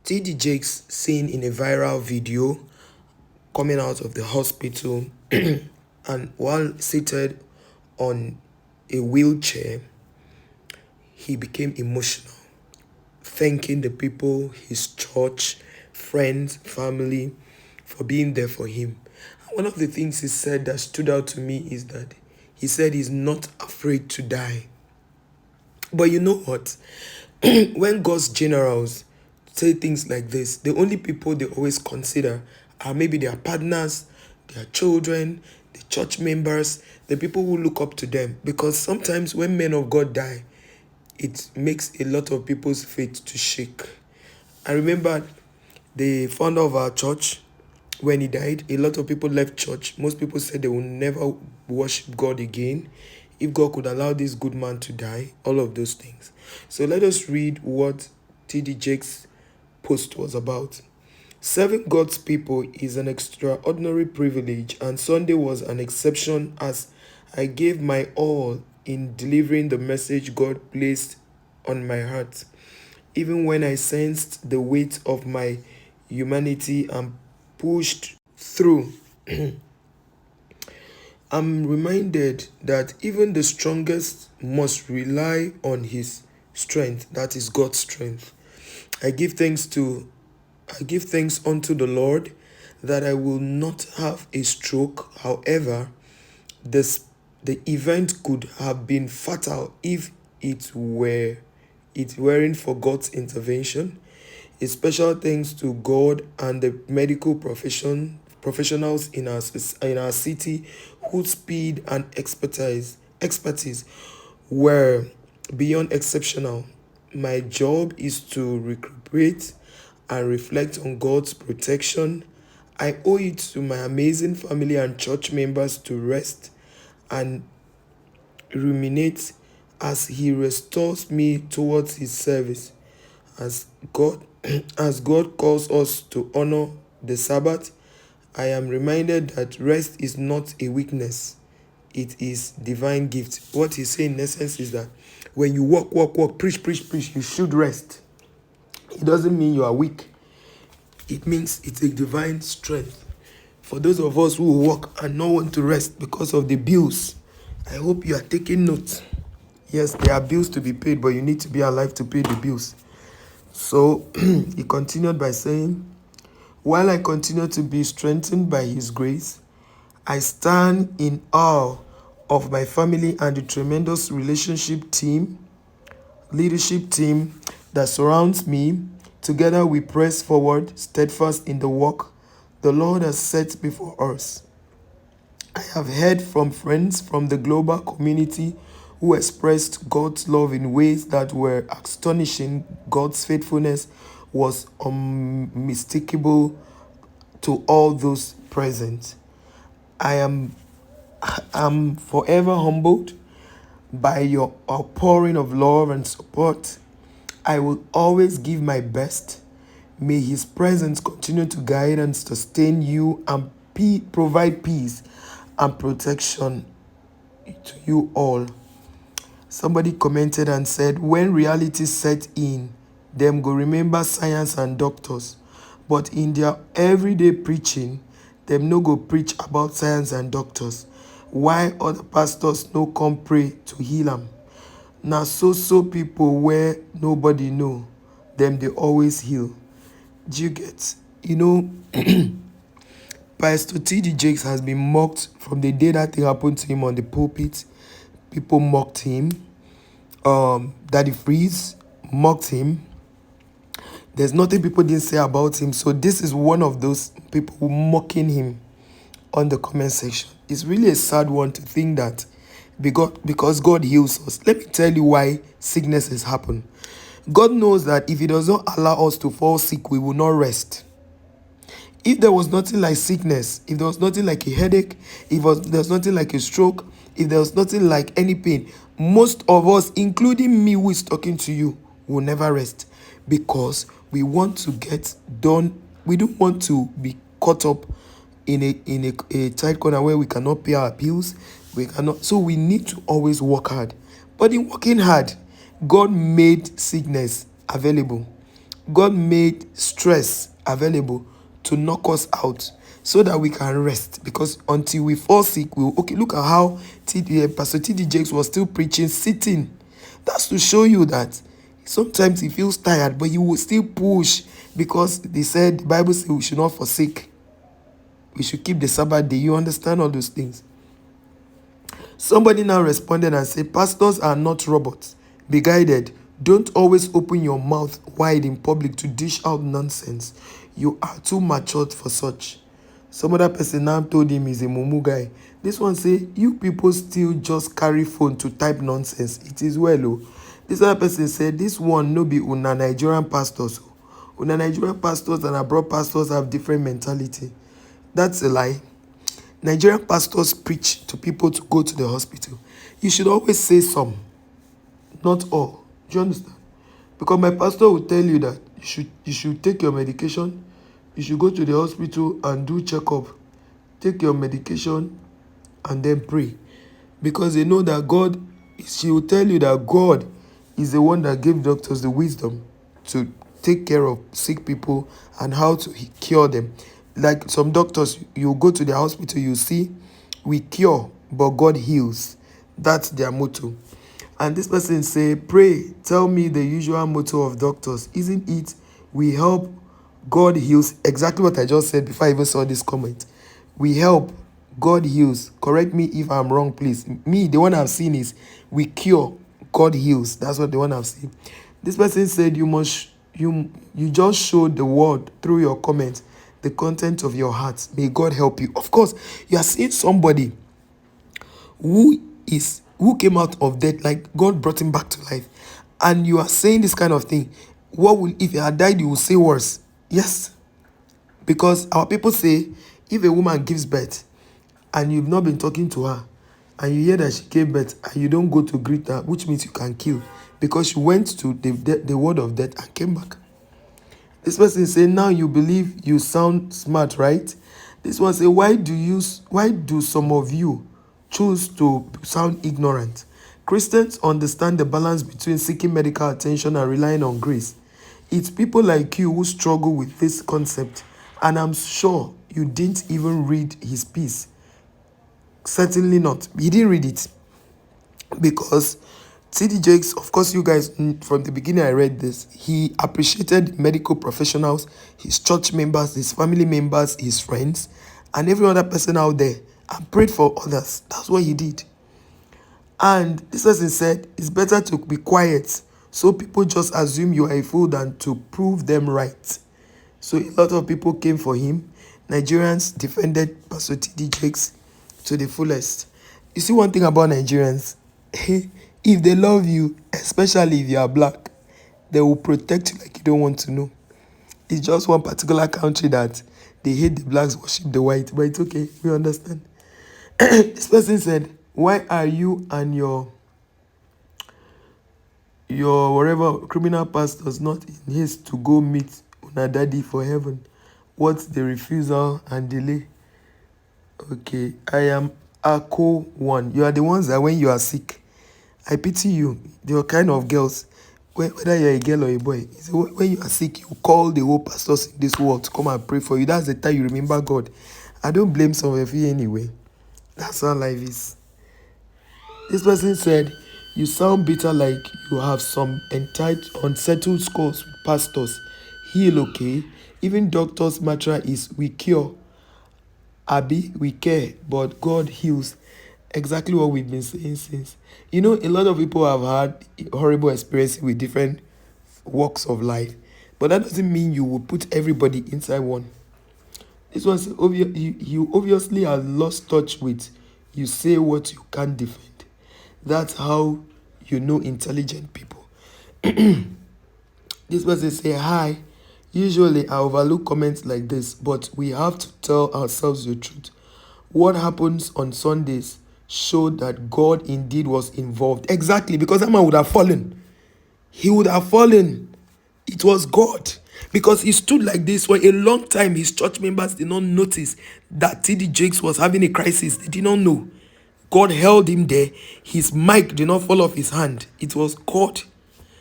TD Jakes seen in a viral video coming out of the hospital and while seated on a wheelchair, he became emotional, thanking the people, his church, friends, family for being there for him. One of the things he said that stood out to me is that he said he's not afraid to die. But you know what? When God's generals say things like this, the only people they always consider are maybe their partners, their children, the church members, the people who look up to them. Because sometimes when men of God die, it makes a lot of people's faith to shake. I remember the founder of our church, when he died, a lot of people left church. Most people said they will never worship God again if God could allow this good man to die, all of those things. So let us read what T.D. Jakes' post was about. Serving God's people is an extraordinary privilege, and Sunday was an exception as I gave my all in delivering the message God placed on my heart. Even when I sensed the weight of my humanity and pushed through, I'm reminded that even the strongest must rely on his strength, that is God's strength. I give thanks unto the Lord that I will not have a stroke. However, the event could have been fatal if it weren't for God's intervention. A special thanks to God and the medical professionals in our city whose speed and expertise were beyond exceptional. My job is to recuperate and reflect on God's protection. I owe it to my amazing family and church members to rest and ruminate as he restores me towards his service. As God calls us to honor the Sabbath, I am reminded that rest is not a weakness. It is divine gift. What he's saying in essence is that when you walk, preach, you should rest. It doesn't mean you are weak. It means it's a divine strength. For those of us who work and not want to rest because of the bills, I hope you are taking note. Yes, there are bills to be paid, but you need to be alive to pay the bills. So he continued by saying, while I continue to be strengthened by his grace, I stand in awe of my family and the tremendous leadership team that surrounds me. Together we press forward, steadfast in the work the Lord has set before us. I have heard from friends from the global community who expressed God's love in ways that were astonishing. God's faithfulness was unmistakable to all those present. I am forever humbled by your outpouring of love and support. I will always give my best. May his presence continue to guide and sustain you and provide peace and protection to you all. Somebody commented and said, when reality set in, them go remember science and doctors. But in their everyday preaching, them no go preach about science and doctors. Why other pastors no come pray to heal them? Now so people where nobody know, them they always heal. Do you get? Pastor T.D. Jakes has been mocked from the day that thing happened to him on the pulpit. People mocked him. Daddy Freeze mocked him. There's nothing people didn't say about him. So this is one of those people mocking him on the comment section. It's really a sad one to think that because God heals us. Let me tell you why sicknesses happen. God knows that if he does not allow us to fall sick, we will not rest. If there was nothing like sickness, if there was nothing like a headache, there was nothing like a stroke, if there was nothing like any pain, most of us, including me who is talking to you, will never rest because we want to get done. We don't want to be caught up in a tight corner where we cannot pay our bills. So we need to always work hard. But in working hard, God made sickness available. God made stress available to knock us out so that we can rest. Because until we fall sick, okay, look at how Pastor T.D. Jakes was still preaching sitting. That's to show you that sometimes he feels tired, but he will still push, because the Bible says we should not forsake. We should keep the Sabbath day. You understand all those things? Somebody now responded and said, pastors are not robots. Be guided. Don't always open your mouth wide in public to dish out nonsense. You are too matured for such. Some other person now told him he's a mumu guy. This one say, you people still just carry phone to type nonsense. It is well, oh. This other person said, this one no be una Nigerian pastors. Una Nigerian pastors and abroad pastors have different mentality. That's a lie. Nigerian pastors preach to people to go to the hospital. You should always say some, not all. Do you understand? Because my pastor will tell you that you should take your medication, you should go to the hospital and do checkup, take your medication, and then pray. Because they know that she will tell you that God is the one that gave doctors the wisdom to take care of sick people and how to cure them. Like some doctors, you go to the hospital, you see, we cure, but God heals. That's their motto. And this person say, pray, tell me the usual motto of doctors. Isn't it, we help, God heals? Exactly what I just said before I even saw this comment. We help, God heals. Correct me if I'm wrong, please. Me, the one I've seen is, we cure, God heals. That's what the one I've seen. This person said, you just show the world through your comments the content of your heart. May God help you. Of course, you are seeing somebody who came out of death, like God brought him back to life, and you are saying this kind of thing. If he had died, you will say worse? Yes, because our people say, if a woman gives birth and you've not been talking to her, and you hear that she gave birth and you don't go to greet her, which means you can kill, because she went to the word of death and came back. This person say, now you believe you sound smart, right? This one say, why do some of you choose to sound ignorant? Christians understand the balance between seeking medical attention and relying on grace. It's people like you who struggle with this concept, and I'm sure you didn't even read his piece. Certainly not. He didn't read it. Because T.D. Jakes, of course, you guys, from the beginning I read this, he appreciated medical professionals, his church members, his family members, his friends, and every other person out there, and prayed for others. That's what he did. And this person said, it's better to be quiet so people just assume you are a fool than to prove them right. So a lot of people came for him. Nigerians defended Pastor T.D. Jakes to the fullest. You see one thing about Nigerians, if they love you, especially if you are black, they will protect you like you don't want to know. It's just one particular country that they hate the blacks, worship the white, but it's okay, we understand. This person said, why are you and your whatever criminal pastors not in haste to go meet una daddy for heaven? What's the refusal and delay? Okay, I am Ako one. You are the ones that when you are sick, I pity you. They are kind of girls, whether you're a girl or a boy. When you are sick, you call the whole pastors in this world to come and pray for you. That's the time you remember God. I don't blame some of you anyway. That's how life is. This person said, you sound bitter like you have some unsettled scores with pastors. Heal, okay? Even doctors' mantra is, we cure. Abi, we care, but God heals. Exactly what we've been saying since. You know, a lot of people have had horrible experiences with different walks of life, but that doesn't mean you will put everybody inside one. This one's obvious. You obviously have lost touch with, you say what you can't defend. That's how you know intelligent people. This person say, hi. Usually I overlook comments like this, but we have to tell ourselves the truth. What happens on Sundays showed that God indeed was involved. Exactly, because that man would have fallen. He would have fallen. It was God. Because he stood like this for a long time. His church members did not notice that T.D. Jakes was having a crisis. They did not know. God held him there. His mic did not fall off his hand. It was God.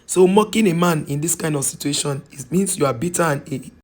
So mocking a man in this kind of situation, it means you are bitter and